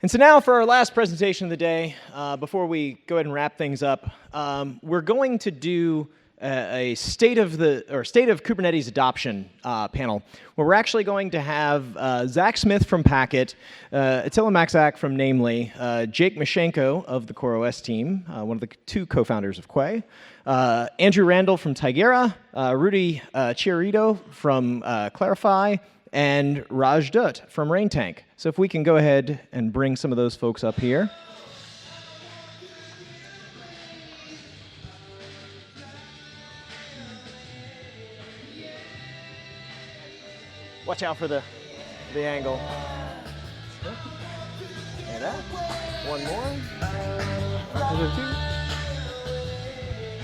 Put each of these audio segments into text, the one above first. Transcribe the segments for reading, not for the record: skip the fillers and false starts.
And so now for our last presentation of the day, before we go ahead and wrap things up, we're going to do a state of Kubernetes adoption panel, where we're actually going to have Zac Smith from Packet, Attila Mexic from Namely, Jake Mishchenko of the CoreOS team, one of the two co-founders of Quay, Andrew Randall from Tigera, Rudi Chiarito from Clarifai, and Raj Dutt from Raintank. So if we can go ahead and bring some of those folks up here. Watch out for the angle. And that. One more. Two.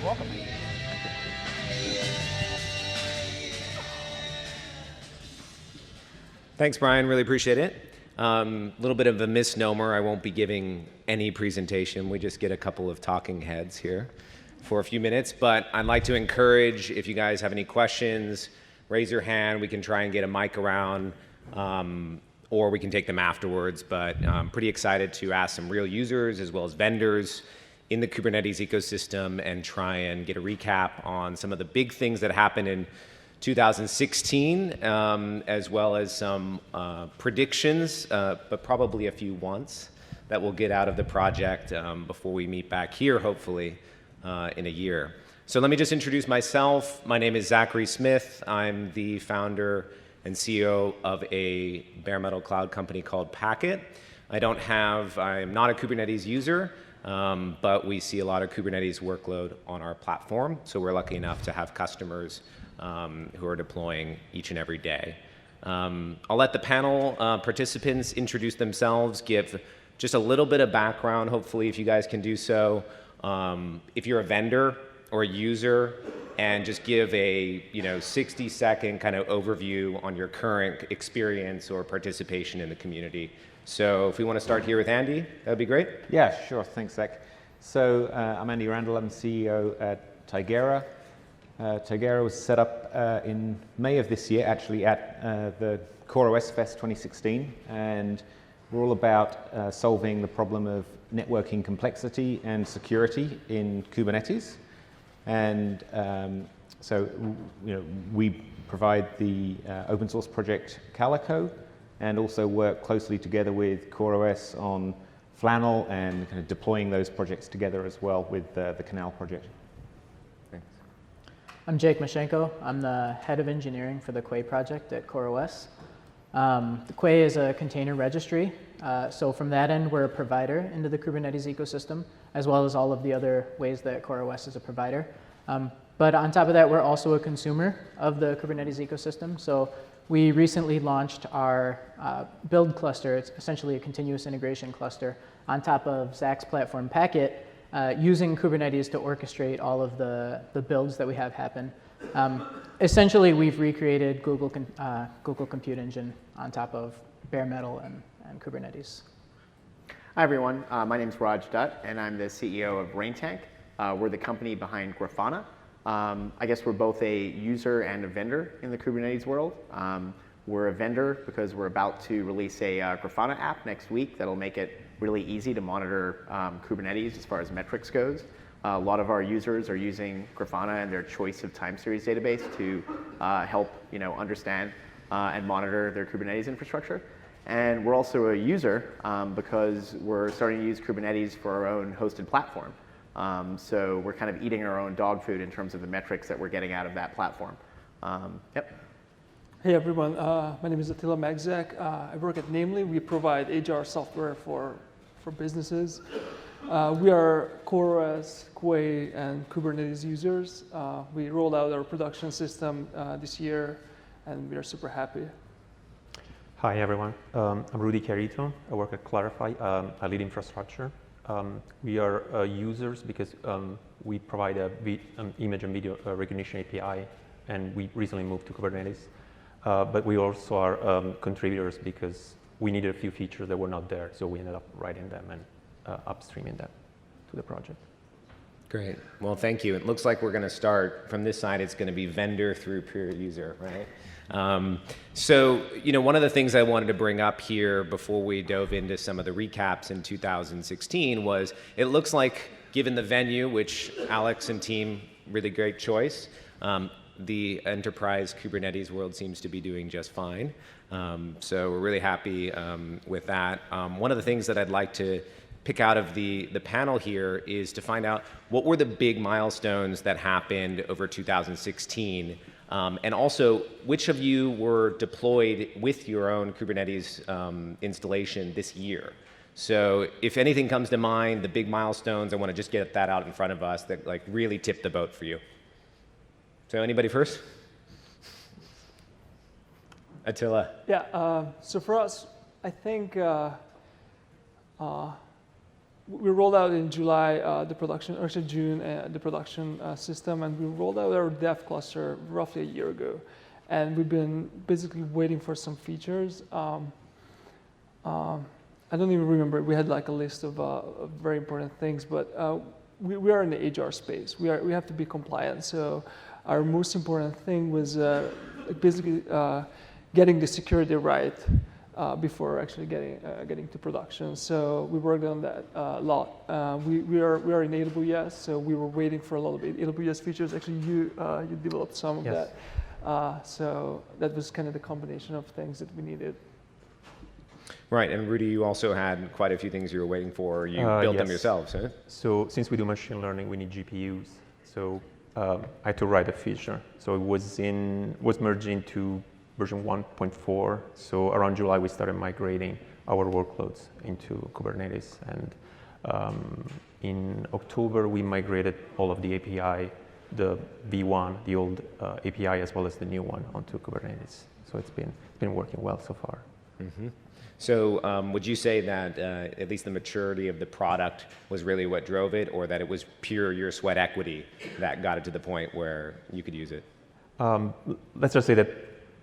Welcome. Thanks, Brian. Really appreciate it. A little bit of a misnomer. I won't be giving any presentation. We just get a couple of talking heads here for a few minutes. But I'd like to encourage, if you guys have any questions, raise your hand. We can try and get a mic around, or we can take them afterwards. But I'm pretty excited to ask some real users as well as vendors in the Kubernetes ecosystem and try and get a recap on some of the big things that happened in 2016, as well as some predictions, but probably a few wants that we'll get out of the project before we meet back here, hopefully, in a year. So let me just introduce myself. My name is Zac Smith. I'm the founder and CEO of a bare metal cloud company called Packet. I'm not a Kubernetes user, but we see a lot of Kubernetes workload on our platform. So we're lucky enough to have customers who are deploying each and every day. I'll let the panel participants introduce themselves, give just a little bit of background, hopefully, if you guys can do so. If you're a vendor or a user, and just give a 60-second kind of overview on your current experience or participation in the community. So if we want to start here with Andy, that would be great. Yeah, sure. Thanks, Zac. So I'm Andy Randall. I'm CEO at Tigera. Tigera was set up in May of this year, actually, at the CoreOS Fest 2016. And we're all about solving the problem of networking complexity and security in Kubernetes. And so we provide the open source project Calico, and also work closely together with CoreOS on Flannel and kind of deploying those projects together as well with the Canal project. Thanks. I'm Jake Moshenko. I'm the head of engineering for the Quay project at CoreOS. The Quay is a container registry. So from that end, we're a provider into the Kubernetes ecosystem, as well as all of the other ways that CoreOS is a provider. But on top of that, we're also a consumer of the Kubernetes ecosystem. So we recently launched our build cluster. It's essentially a continuous integration cluster on top of Zac's platform Packet, using Kubernetes to orchestrate all of the builds that we have happen. Essentially, we've recreated Google Compute Engine on top of bare metal and Kubernetes. Hi, everyone. My name is Raj Dutt, and I'm the CEO of Raintank. We're the company behind Grafana. I guess we're both a user and a vendor in the Kubernetes world. We're a vendor because we're about to release a Grafana app next week that'll make it really easy to monitor Kubernetes as far as metrics goes. A lot of our users are using Grafana and their choice of time series database to help understand and monitor their Kubernetes infrastructure. And we're also a user because we're starting to use Kubernetes for our own hosted platform. So we're kind of eating our own dog food in terms of the metrics that we're getting out of that platform. Yep. Hey everyone, my name is Attila Mexic. I work at Namely. We provide HR software for businesses. We are CoreOS, Quay, and Kubernetes users. We rolled out our production system this year, and we are super happy. Hi everyone, I'm Rudy Garcia. I work at Clarifai. I lead infrastructure. We are users because we provide image and video recognition API, and we recently moved to Kubernetes. But we also are contributors because we needed a few features that were not there, so we ended up writing them and upstreaming them to the project. Great. Well, thank you. It looks like we're going to start from this side. It's going to be vendor through peer user, right? So, one of the things I wanted to bring up here before we dove into some of the recaps in 2016 was it looks like, given the venue, which Alex and team, really great choice, the enterprise Kubernetes world seems to be doing just fine. So we're really happy with that. One of the things that I'd like to pick out of the panel here is to find out what were the big milestones that happened over 2016, and also which of you were deployed with your own Kubernetes installation this year. So if anything comes to mind, the big milestones, I want to just get that out in front of us that like really tipped the boat for you. So anybody first? Attila. Yeah, so for us, I think we rolled out in July the production, or actually June, the production system, and we rolled out our dev cluster roughly a year ago. And we've been basically waiting for some features. I don't even remember, we had like a list of very important things, but we are in the HR space. We have to be compliant. So our most important thing was basically getting the security right before actually getting to production. So we worked on that a lot. We are in AWS, so we were waiting for a lot of AWS features. Actually, you developed some of that. So that was kind of the combination of things that we needed. Right, and Rudy, you also had quite a few things you were waiting for. You built them yourselves, huh? So since we do machine learning, we need GPUs. So I had to write a feature. So it was merged into version 1.4. So around July, we started migrating our workloads into Kubernetes. And in October, we migrated all of the API, the V1, the old API, as well as the new one onto Kubernetes. So it's been working well so far. Mm-hmm. So would you say that at least the maturity of the product was really what drove it, or that it was pure your sweat equity that got it to the point where you could use it? Let's just say that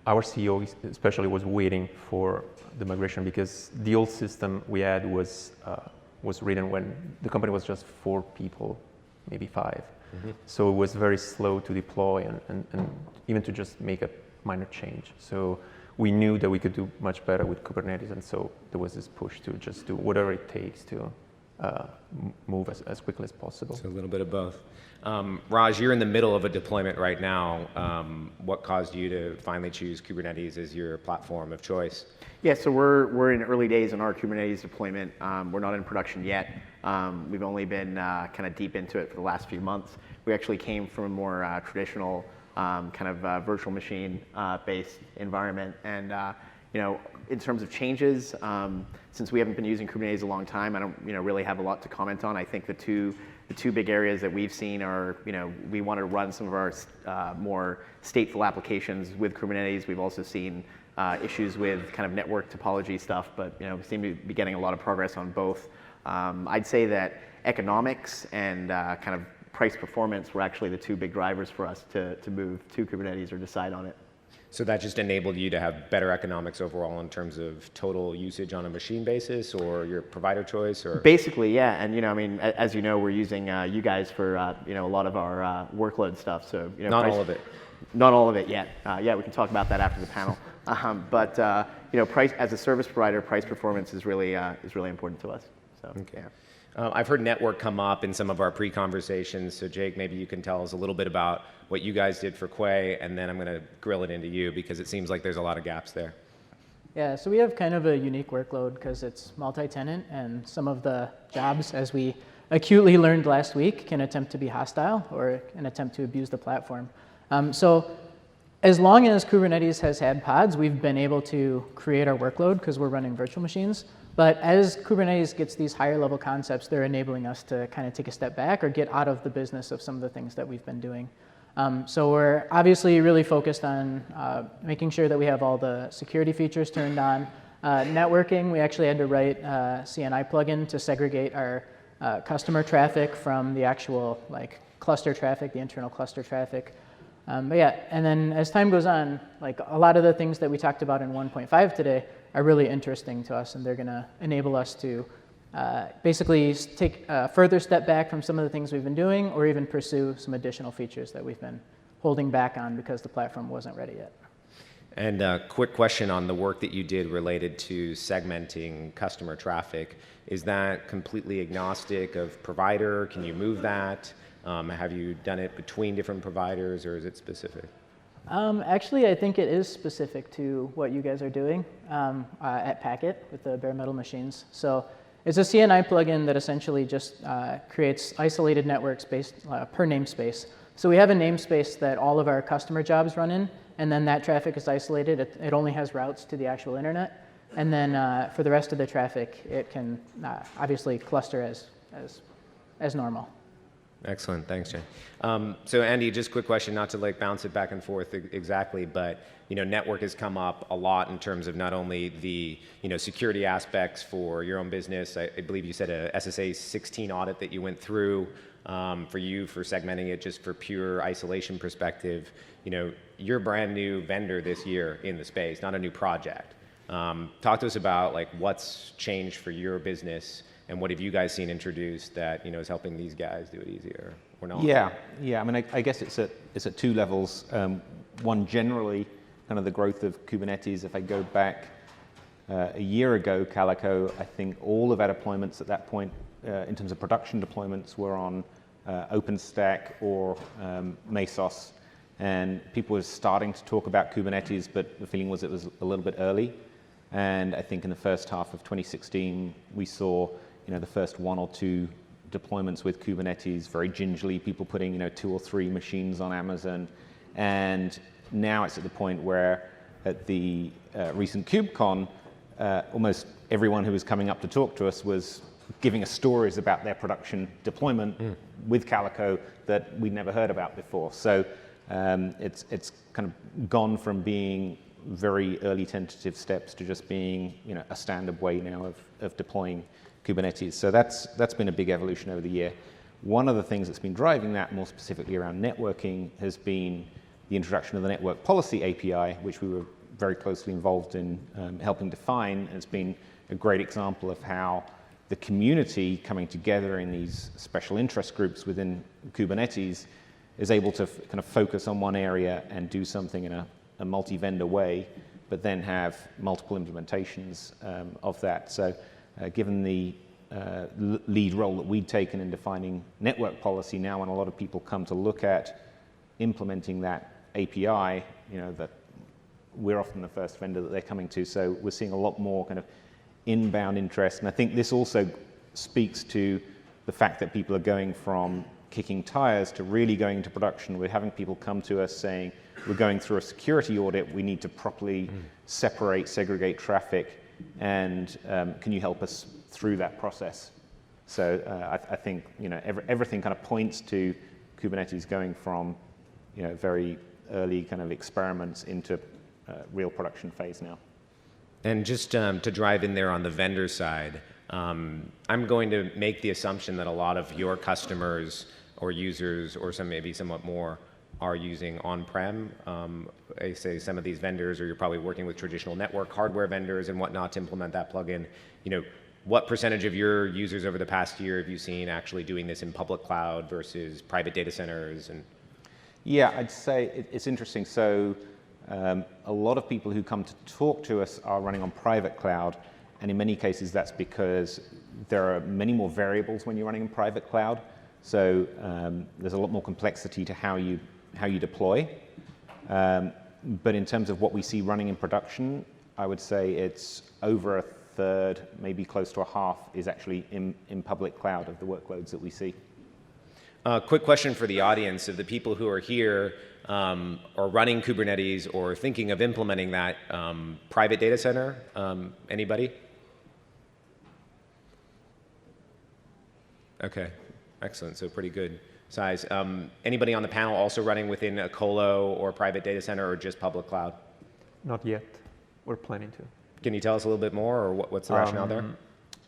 our CEO especially was waiting for the migration, because the old system we had was written when the company was just 4 people, maybe 5. Mm-hmm. So it was very slow to deploy and even to just make a minor change. So we knew that we could do much better with Kubernetes, and so there was this push to just do whatever it takes to move as quickly as possible. So a little bit of both. Raj, you're in the middle of a deployment right now. What caused you to finally choose Kubernetes as your platform of choice? Yeah, so we're in early days in our Kubernetes deployment. We're not in production yet. We've only been kind of deep into it for the last few months. We actually came from a more traditional kind of virtual machine based environment. And in terms of changes, since we haven't been using Kubernetes a long time, I don't really have a lot to comment on. I think the two big areas that we've seen are, we want to run some of our more stateful applications with Kubernetes. We've also seen issues with kind of network topology stuff, but we seem to be getting a lot of progress on both. I'd say that economics and kind of price performance were actually the 2 big drivers for us to move to Kubernetes or decide on it. So that just enabled you to have better economics overall in terms of total usage on a machine basis, or your provider choice, or? Basically, yeah. And as you know, we're using you guys for a lot of our workload stuff. So not all of it. Not all of it yet. Yeah, we can talk about that after the panel. But price as a service provider, price performance is really important to us. So okay. Yeah. I've heard network come up in some of our pre-conversations, so Jake, maybe you can tell us a little bit about what you guys did for Quay, and then I'm going to grill it into you, because it seems like there's a lot of gaps there. Yeah, so we have kind of a unique workload because it's multi-tenant, and some of the jobs, as we acutely learned last week, can attempt to be hostile or an attempt to abuse the platform. So as long as Kubernetes has had pods, we've been able to create our workload because we're running virtual machines. But as Kubernetes gets these higher level concepts, they're enabling us to kind of take a step back or get out of the business of some of the things that we've been doing. So we're obviously really focused on making sure that we have all the security features turned on. Networking, we actually had to write a CNI plugin to segregate our customer traffic from the actual cluster traffic, the internal cluster traffic. But yeah, and then as time goes on, a lot of the things that we talked about in 1.5 today are really interesting to us, and they're going to enable us to basically take a further step back from some of the things we've been doing, or even pursue some additional features that we've been holding back on because the platform wasn't ready yet. And a quick question on the work that you did related to segmenting customer traffic. Is that completely agnostic of provider? Can you move that? Have you done it between different providers, or is it specific? Actually, I think it is specific to what you guys are doing at Packet with the bare metal machines. So it's a CNI plugin that essentially just creates isolated networks based per namespace. So we have a namespace that all of our customer jobs run in, and then that traffic is isolated. It only has routes to the actual internet. And then for the rest of the traffic, it can obviously cluster as normal. Excellent, thanks, Jay. So Andy, just a quick question, not to like bounce it back and forth exactly, but network has come up a lot in terms of not only the security aspects for your own business. I believe you said a SSA 16 audit that you went through for segmenting it just for pure isolation perspective. You're a brand new vendor this year in the space, not a new project. Talk to us about like what's changed for your business. And what have you guys seen introduced that is helping these guys do it easier or not? Yeah. I mean, I guess it's at two levels. One, generally, kind of the growth of Kubernetes. If I go back a year ago, Calico, I think all of our deployments at that point, in terms of production deployments, were on OpenStack or Mesos, and people were starting to talk about Kubernetes, but the feeling was it was a little bit early. And I think in the first half of 2016, we saw the first one or two deployments with Kubernetes, very gingerly, people putting 2 or 3 machines on Amazon. And now it's at the point where at the recent KubeCon, almost everyone who was coming up to talk to us was giving us stories about their production deployment with Calico that we'd never heard about before. So it's kind of gone from being very early tentative steps to just being a standard way now of deploying Kubernetes. So that's been a big evolution over the year. One of the things that's been driving that, more specifically around networking, has been the introduction of the Network Policy API, which we were very closely involved in helping define. It's been a great example of how the community coming together in these special interest groups within Kubernetes is able to kind of focus on one area and do something in a multi-vendor way, but then have multiple implementations of that. So given the lead role that we'd taken in defining network policy, now when a lot of people come to look at implementing that API, that we're often the first vendor that they're coming to. So we're seeing a lot more kind of inbound interest. And I think this also speaks to the fact that people are going from kicking tires to really going into production. We're having people come to us saying, we're going through a security audit, we need to properly segregate traffic, and can you help us through that process? So I think everything kind of points to Kubernetes going from very early kind of experiments into real production phase now. And just to drive in there on the vendor side, I'm going to make the assumption that a lot of your customers or users, or some maybe somewhat more, are using on-prem. I say some of these vendors, or you're probably working with traditional network hardware vendors and whatnot to implement that plugin. What percentage of your users over the past year have you seen actually doing this in public cloud versus private data centers? And yeah, I'd say it's interesting. So a lot of people who come to talk to us are running on private cloud, and in many cases that's because there are many more variables when you're running in private cloud. So there's a lot more complexity to how you deploy. But in terms of what we see running in production, I would say it's over a third, maybe close to a half, is actually in public cloud of the workloads that we see. Quick question for the audience. Of the people who are here or running Kubernetes or thinking of implementing that, private data center, anybody? Okay, excellent, so pretty good size. Anybody on the panel also running within a colo or private data center or just public cloud? Not yet. We're planning to. Can you tell us a little bit more, or what's the rationale there?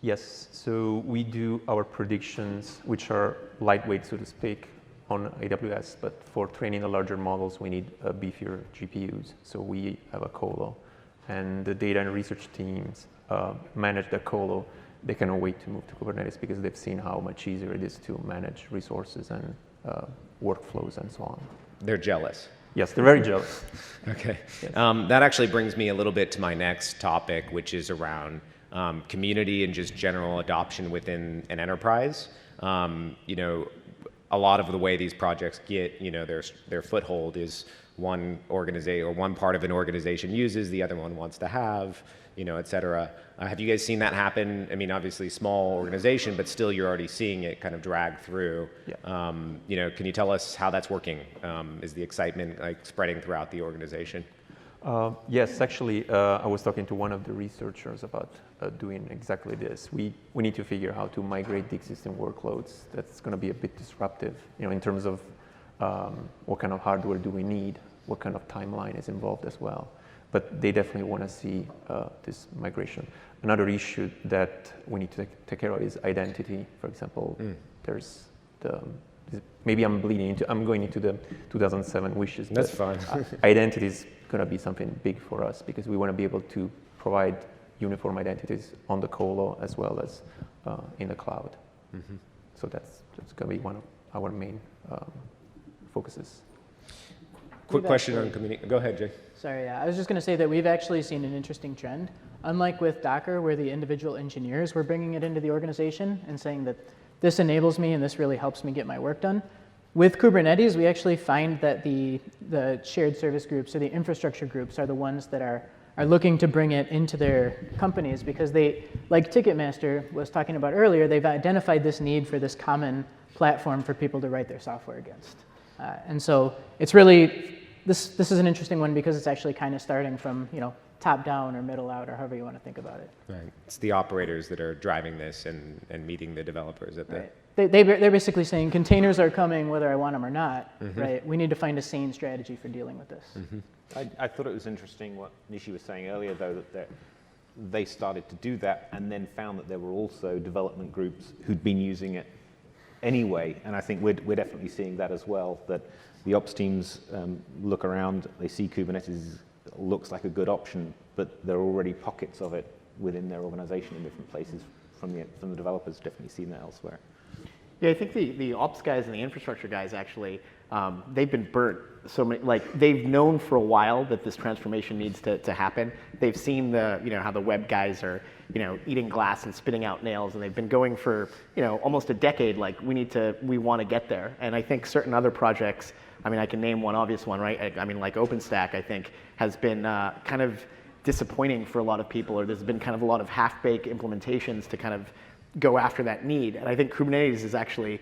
Yes, so we do our predictions, which are lightweight, so to speak, on AWS, but for training the larger models, we need beefier GPUs. So we have a colo, and the data and research teams manage the colo, they cannot wait to move to Kubernetes because they've seen how much easier it is to manage resources and workflows and so on. They're jealous. Yes, they're very jealous. Okay. Yes. That actually brings me a little bit to my next topic, which is around community and just general adoption within an enterprise. You know, a lot of the way these projects get, you know, their foothold is one organization or one part of an organization uses, the other one wants to have, you know, et cetera. Have you guys seen that happen? I mean, obviously small organization, but still you're already seeing it kind of drag through. Yeah. You know, can you tell us how that's working? Is the excitement like spreading throughout the organization? Yes, actually, I was talking to one of the researchers about doing exactly this. We need to figure how to migrate the existing workloads. That's going to be a bit disruptive, you know, in terms of what kind of hardware do we need, what kind of timeline is involved as well. But they definitely want to see this migration. Another issue that we need to take care of is identity. For example, there's maybe I'm going into the 2007 wishes. That's fine. Identity is going to be something big for us because we want to be able to provide uniform identities on the colo as well as in the cloud. Mm-hmm. So that's going to be one of our main focuses. Quick question on community. Go ahead, Jay. Sorry, I was just going to say that we've actually seen an interesting trend. Unlike with Docker, where the individual engineers were bringing it into the organization and saying that this enables me and this really helps me get my work done. With Kubernetes, we actually find that the shared service groups or the infrastructure groups are the ones that are looking to bring it into their companies because they, like Ticketmaster was talking about earlier, they've identified this need for this common platform for people to write their software against. And so it's really, this is an interesting one because it's actually kind of starting from, you know, top down or middle out or however you want to think about it. Right. It's the operators that are driving this and meeting the developers at the... Right. They're basically saying containers are coming whether I want them or not, right? We need to find a sane strategy for dealing with this. I thought it was interesting what Nishi was saying earlier, though, that they started to do that and then found that there were also development groups who'd been using it anyway. And I think we're definitely seeing that as well, that the ops teams look around, they see Kubernetes looks like a good option, but there are already pockets of it within their organization in different places from the developers. Definitely seen that elsewhere. Yeah, I think the ops guys and the infrastructure guys actually, they've been burnt. So many, like they've known for a while that this transformation needs to happen. They've seen how the web guys are, eating glass and spitting out nails, and they've been going for, almost a decade. Like we want to get there. And I think certain other projects, I mean, I can name one obvious one, right? I mean, like OpenStack, I think, has been kind of disappointing for a lot of people, or there's been kind of a lot of half-baked implementations to kind of go after that need. And I think Kubernetes is actually,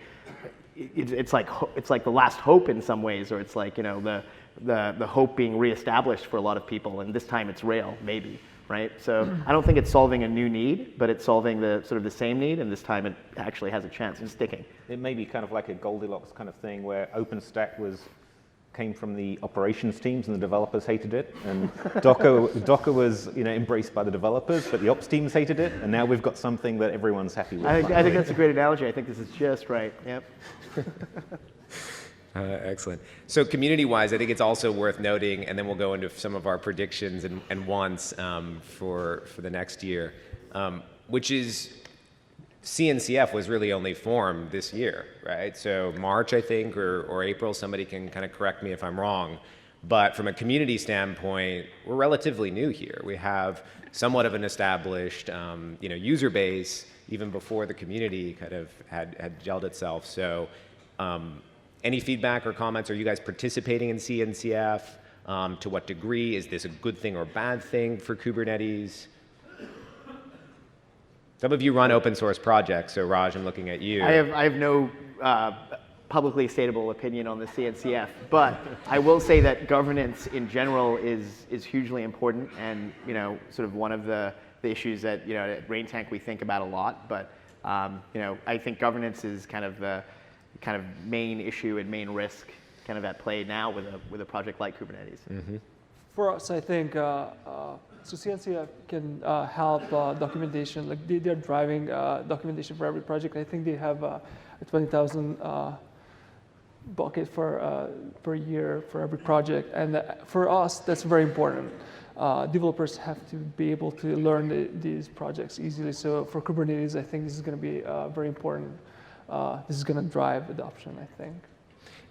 it's like the last hope in some ways, or it's like, the hope being reestablished for a lot of people, and this time it's Rail, maybe, right? So I don't think it's solving a new need, but it's solving the sort of the same need, and this time it actually has a chance of sticking. It may be kind of like a Goldilocks kind of thing where OpenStack came from the operations teams and the developers hated it, and Docker was embraced by the developers, but the ops teams hated it, and now we've got something that everyone's happy with. I think that's a great analogy. I think this is just right. Yep. Excellent. So community-wise, I think it's also worth noting, and then we'll go into some of our predictions and wants for the next year, which is CNCF was really only formed this year, right? So March, I think, or April, somebody can kind of correct me if I'm wrong. But from a community standpoint, we're relatively new here. We have somewhat of an established user base even before the community kind of had gelled itself. So any feedback or comments? Are you guys participating in CNCF? To what degree? Is this a good thing or bad thing for Kubernetes? Some of you run open source projects, so Raj, I'm looking at you. I have no publicly statable opinion on the CNCF, but I will say that governance in general is hugely important, and sort of one of the issues that at RainTank we think about a lot. But I think governance is kind of the main issue and main risk kind of at play now with a project like Kubernetes. Mm-hmm. For us, I think. So CNCF can help documentation. Like they're driving documentation for every project. I think they have a 20,000 bucket per year for every project, and for us that's very important. developers have to be able to learn these projects easily. So for Kubernetes, I think this is going to be very important. This is going to drive adoption, I think.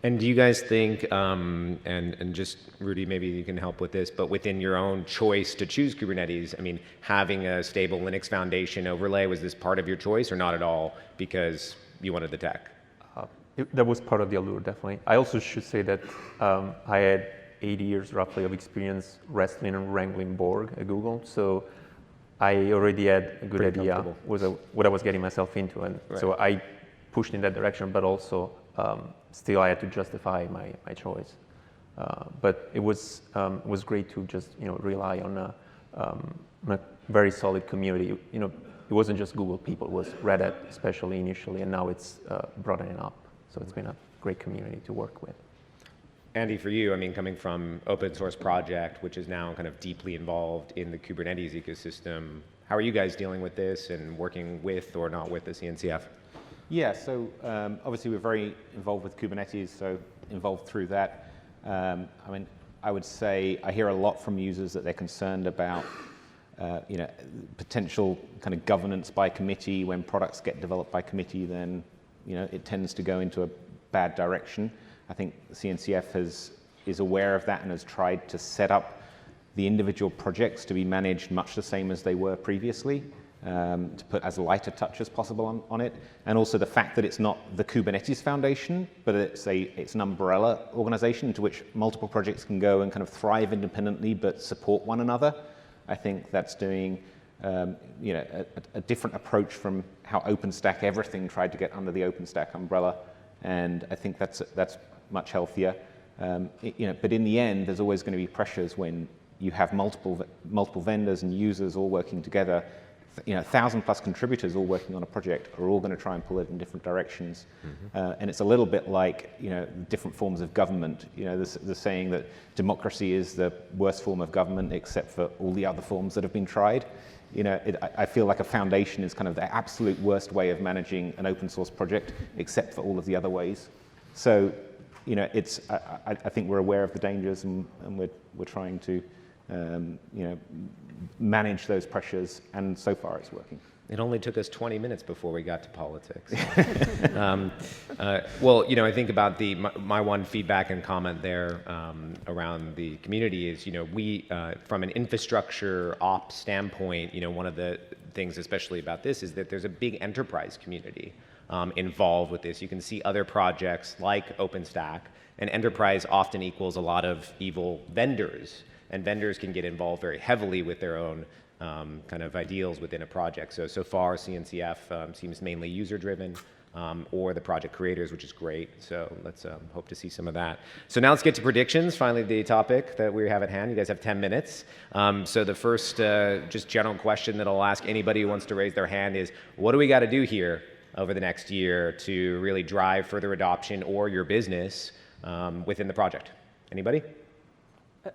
And do you guys think, and just Rudy, maybe you can help with this, but within your own choice to choose Kubernetes, I mean, having a stable Linux foundation overlay, was this part of your choice or not at all because you wanted the tech? That was part of the allure, definitely. I also should say that I had 8 years roughly of experience wrestling and wrangling Borg at Google, so I already had a good idea what I was getting myself into, and so I pushed in that direction, but also still I had to justify my choice. But it was great to just rely on a very solid community. It wasn't just Google people; it was Red Hat, especially initially, and now it's broadening up. So it's been a great community to work with. Andy, for you, I mean, coming from open source project, which is now kind of deeply involved in the Kubernetes ecosystem, how are you guys dealing with this and working with or not with the CNCF? Yeah, so obviously we're very involved with Kubernetes, so involved through that. I mean, I would say I hear a lot from users that they're concerned about potential kind of governance by committee. When products get developed by committee, then it tends to go into a bad direction. I think CNCF is aware of that and has tried to set up the individual projects to be managed much the same as they were previously, to put as light a touch as possible on it. And also the fact that it's not the Kubernetes Foundation, but it's an umbrella organization into which multiple projects can go and kind of thrive independently but support one another. I think that's doing a different approach from how OpenStack everything tried to get under the OpenStack umbrella, and I think that's much healthier. But in the end, there's always going to be pressures when you have multiple vendors and users all working together. 1,000+ contributors all working on a project are all going to try and pull it in different directions. And it's a little bit like different forms of government. The saying that democracy is the worst form of government except for all the other forms that have been tried. I feel like a foundation is kind of the absolute worst way of managing an open source project except for all of the other ways. So I think we're aware of the dangers and we're trying to manage those pressures, and so far it's working. It only took us 20 minutes before we got to politics. Well, I think about my one feedback and comment there around the community is, we, from an infrastructure ops standpoint, one of the things especially about this is that there's a big enterprise community involved with this. You can see other projects like OpenStack, and enterprise often equals a lot of evil vendors, and vendors can get involved very heavily with their own kind of ideals within a project. So far, CNCF seems mainly user-driven, or the project creators, which is great. So let's hope to see some of that. So now let's get to predictions, finally the topic that we have at hand. You guys have 10 minutes. So the first just general question that I'll ask anybody who wants to raise their hand is, what do we got to do here over the next year to really drive further adoption or your business within the project? Anybody?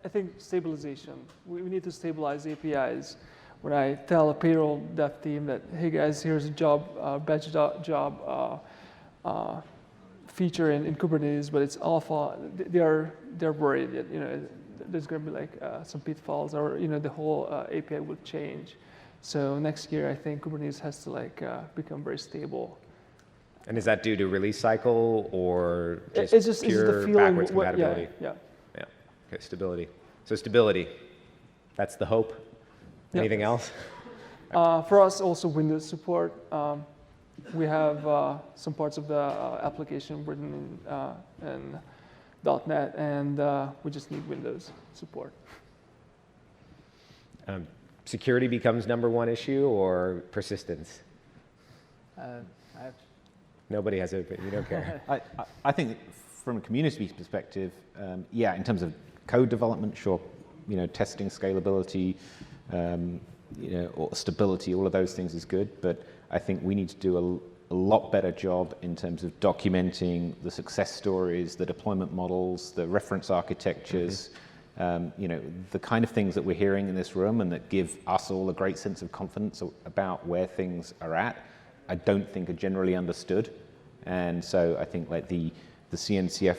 I think stabilization. We need to stabilize APIs. When I tell a payroll dev team that, hey guys, here's a job, batch job feature in Kubernetes, but it's alpha, they're worried that there's going to be like some pitfalls, or the whole API will change. So next year, I think Kubernetes has to become very stable. And is that due to release cycle or just it's just pure the feeling, backwards compatibility? Yeah. Okay, stability. So stability, that's the hope. Anything else? For us, also Windows support. We have some parts of the application written in .NET, and we just need Windows support. Security becomes #1 issue, or persistence? Nobody has a, you don't care. I think from a community perspective, in terms of code development, sure, testing, scalability, or stability, all of those things is good, but I think we need to do a lot better job in terms of documenting the success stories, the deployment models, the reference architectures, the kind of things that we're hearing in this room and that give us all a great sense of confidence about where things are at, I don't think are generally understood. And so I think the the CNCF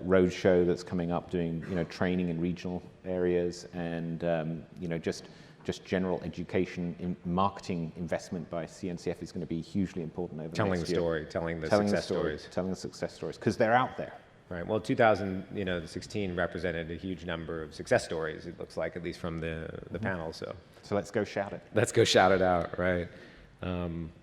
roadshow that's coming up, doing training in regional areas, and just general education in marketing investment by CNCF is going to be hugely important over the next year. Telling the success stories. Telling the success stories, because they're out there. Right. Well, 2016 represented a huge number of success stories, it looks like, at least from the panel. So let's go shout it. Let's go shout it out, right?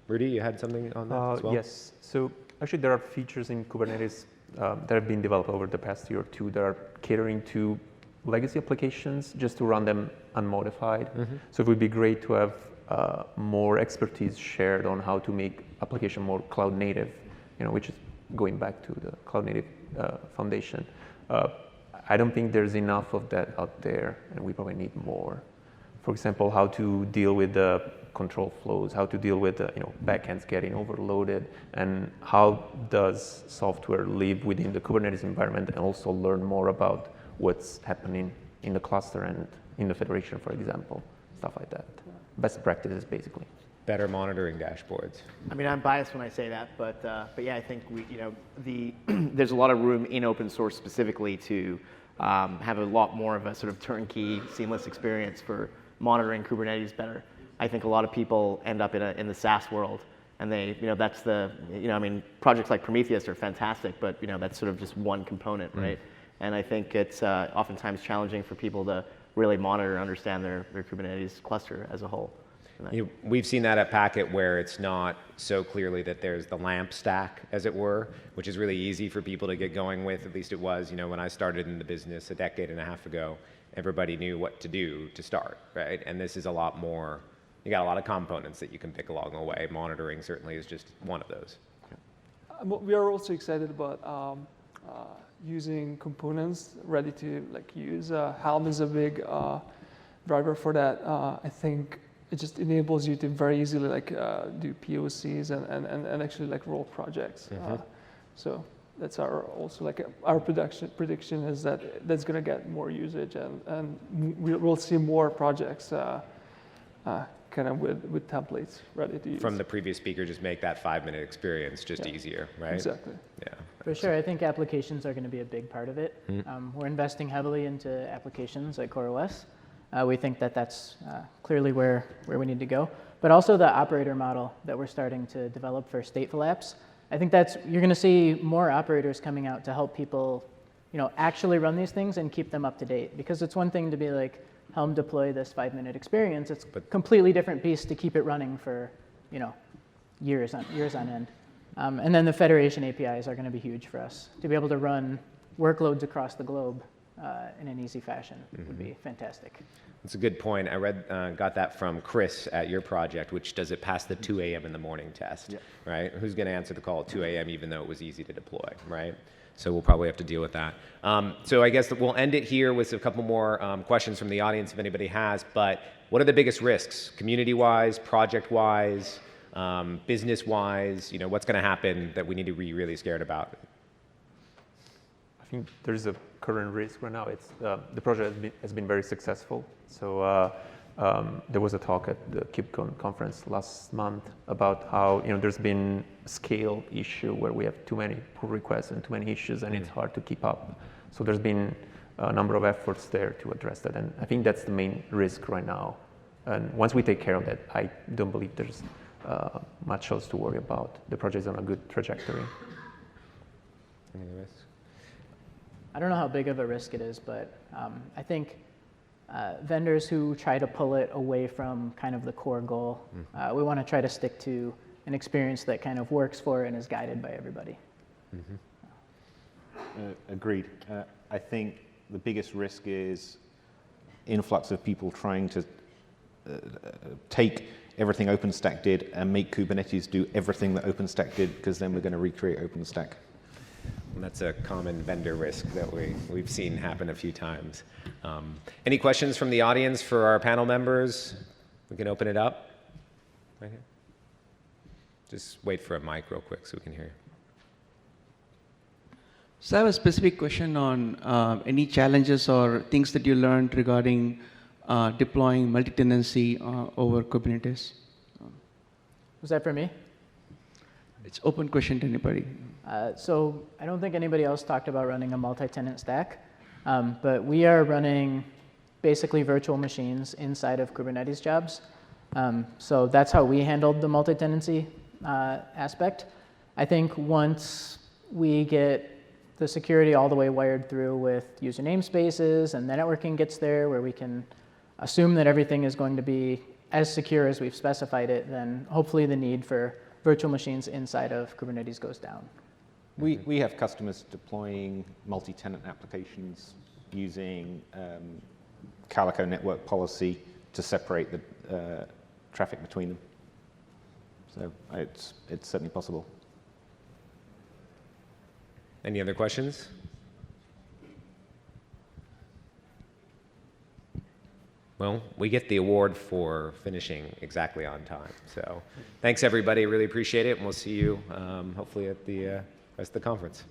Rudy, you had something on that as well? Yes. So actually, there are features in Kubernetes that have been developed over the past year or two that are catering to legacy applications just to run them unmodified. So it would be great to have more expertise shared on how to make application more cloud native, which is going back to the cloud native foundation. I don't think there's enough of that out there, and we probably need more. For example, how to deal with the control flows, how to deal with the backends getting overloaded, and how does software live within the Kubernetes environment, and also learn more about what's happening in the cluster and in the federation, for example, stuff like that. Best practices, basically. Better monitoring dashboards. I mean, I'm biased when I say that, but yeah, I think there's a lot of room in open source specifically to have a lot more of a sort of turnkey, seamless experience for monitoring Kubernetes better. I think a lot of people end up in the SaaS world, and that's I mean, projects like Prometheus are fantastic, but that's sort of just one component, right? And I think it's oftentimes challenging for people to really monitor and understand their Kubernetes cluster as a whole. We've seen that at Packet, where it's not so clearly that there's the LAMP stack, as it were, which is really easy for people to get going with. At least it was, when I started in the business a decade and a half ago, everybody knew what to do to start, right? And this is a lot more, you got a lot of components that you can pick along the way. Monitoring certainly is just one of those. We are also excited about using components ready to use. Helm is a big driver for that. I think it just enables you to very easily do POCs and actually roll projects. So that's our prediction is that that's going to get more usage, and we'll see more projects kind of with templates ready to use. From the previous speaker, just make that 5-minute experience just easier, right? Exactly. Yeah. For sure, I think applications are going to be a big part of it. We're investing heavily into applications at CoreOS. We think that that's clearly where we need to go. But also the operator model that we're starting to develop for stateful apps. I think you're going to see more operators coming out to help people, actually run these things and keep them up to date. Because it's one thing to be like, Helm deploy this 5-minute experience. It's a completely different piece to keep it running for, years on end. And then the federation APIs are going to be huge for us. To be able to run workloads across the globe in an easy fashion would be fantastic. That's a good point. I got that from Chris at your project, which does it pass the 2 a.m. in the morning test, right? Who's going to answer the call at 2 a.m. even though it was easy to deploy, right? So we'll probably have to deal with that. So I guess we'll end it here with a couple more questions from the audience if anybody has. But what are the biggest risks, community-wise, project-wise, business-wise? What's going to happen that we need to be really scared about? I think there's a current risk right now. It's the project has been very successful. So there was a talk at the KubeCon conference last month about how there's been a scale issue where we have too many pull requests and too many issues, and it's hard to keep up. So there's been a number of efforts there to address that, and I think that's the main risk right now. And once we take care of that, I don't believe there's much else to worry about. The project is on a good trajectory. Any risks? I don't know how big of a risk it is, but I think vendors who try to pull it away from kind of the core goal, we want to try to stick to an experience that kind of works for and is guided by everybody. Agreed. I think the biggest risk is influx of people trying to take everything OpenStack did and make Kubernetes do everything that OpenStack did, because then we're going to recreate OpenStack. And that's a common vendor risk that we've seen happen a few times. Any questions from the audience for our panel members? We can open it up. Right here. Just wait for a mic real quick so we can hear. So I have a specific question on any challenges or things that you learned regarding deploying multi-tenancy over Kubernetes. Was that for me? It's open question to anybody. So I don't think anybody else talked about running a multi-tenant stack, but we are running basically virtual machines inside of Kubernetes jobs. So that's how we handled the multi-tenancy aspect. I think once we get the security all the way wired through with user namespaces and the networking gets there where we can assume that everything is going to be as secure as we've specified it, then hopefully the need for virtual machines inside of Kubernetes goes down. We have customers deploying multi-tenant applications using Calico network policy to separate the traffic between them. So it's certainly possible. Any other questions? Well, we get the award for finishing exactly on time. So thanks, everybody. Really appreciate it. And we'll see you hopefully at the rest of the conference.